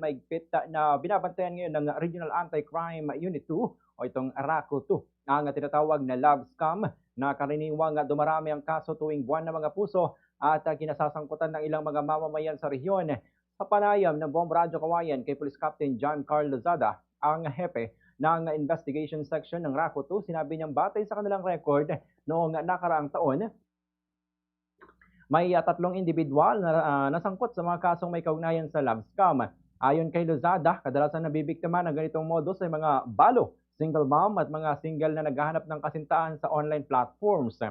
Maigpit na binabantayan ngayon ng Regional Anti-Crime Unit 2 o itong RACO 2 ang tinatawag na love scam na karaniwang dumarami ang kaso tuwing buwan ng mga puso at kinasasangkutan ng ilang mga mamamayan sa rehiyon. Sa panayam ng Bomb Radyo Kawayan kay Police Captain John Carl Lozada, ang hepe ng investigation section ng RACO 2, sinabi niyang batay sa kanilang record noong nakaraang taon, may tatlong individual na nasangkot sa mga kasong may kaugnayan sa love scam. Ayon kay Lozada, kadalasan nabibiktima ng ganitong modus ay mga balo, single mom at mga single na naghahanap ng kasintahan sa online platforms.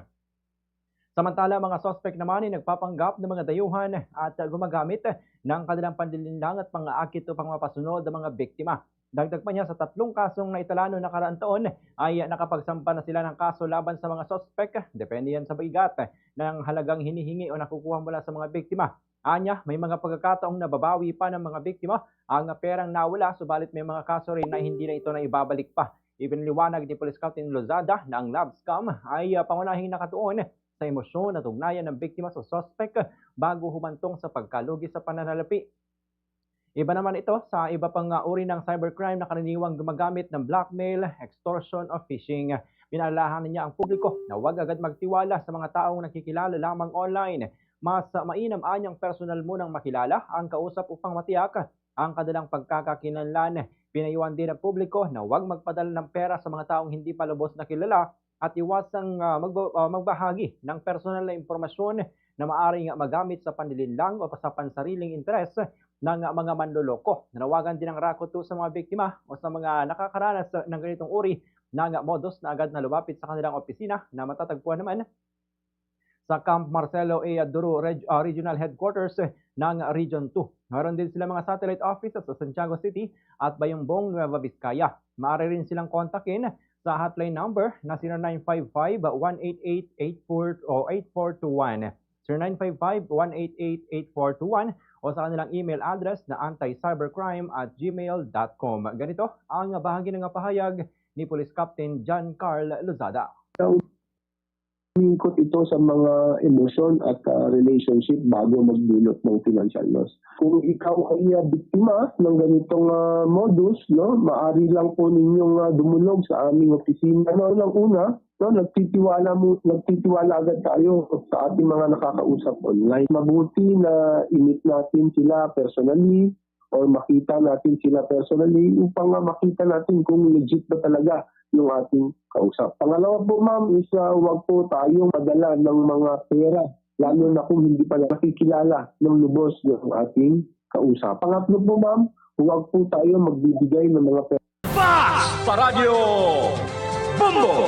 Samantala, mga suspect naman ay nagpapanggap ng mga dayuhan at gumagamit ng kanilang panlilinlang at pang-aakit upang mapasunod ang mga biktima. Dagdag pa niya, sa tatlong kasong naitala noong nakaraang taon ay nakapagsampa na sila ng kaso laban sa mga suspect, depende yan sa bigat ng halagang hinihingi o nakukuha mula sa mga biktima. Anya, may mga pagkakataong nababawi pa ng mga biktima ang perang nawala, subalit may mga kaso rin na hindi na ito na ibabalik pa. Ipinaliwanag ni Police Captain Lozada na ang love scam ay pangunahing nakatuon sa emosyon at ugnayan ng biktima sa suspect bago humantong sa pagkalugi sa pananalapi. Iba naman ito sa iba pang uri ng cybercrime na karaniwang gumagamit ng blackmail, extortion o phishing. Pinalalahanan niya ang publiko na huwag agad magtiwala sa mga taong nakikilala lamang online. Mas mainam anyang personal munang makilala ang kausap upang matiyak ang kanilang pagkakakilanlan. Pinayuhan din ang publiko na huwag magpadala ng pera sa mga taong hindi pa lubos na kilala at iwasang magbahagi ng personal na impormasyon na maaaring magamit sa panlilinlang o sa pansariling interes ng mga manloloko. Nanawagan din ang RACO 2 sa mga biktima o sa mga nakakaranas ng ganitong uri ng modus na agad na lumapit sa kanilang opisina na matatagpuan naman sa Camp Marcelo A. Duru Regional Headquarters ng Region 2. Meron din sila mga satellite offices sa Santiago City at Bayambong, Nueva Vizcaya. Maaari rin silang kontakin sa hotline number na 0955-188-8421 0955-188-8421 o sa kanilang email address na anticybercrime@gmail.com. Ganito ang bahagi ng pahayag ni Police Captain John Carl Lozada. Ikot ito sa mga emosyon at relationship bago magdulot ng financial loss. Kung ikaw ay biktima ng ganitong modus, maaari lang po ninyong dumulog sa aming opisina. Una, nagtitiwala agad tayo sa ating mga nakakausap online. Mabuti na i-meet natin sila personally o makita natin sila personally upang makita natin kung legit ba talaga yung ating kausap. Pangalawa po, ma'am, is huwag po tayong padala ng mga pera, lalo na kung hindi pa nakikilala ng lubos ng ating kausap. Pangatlo po, ma'am, huwag po tayo magbibigay ng mga pera. Sa Radyo Bombo!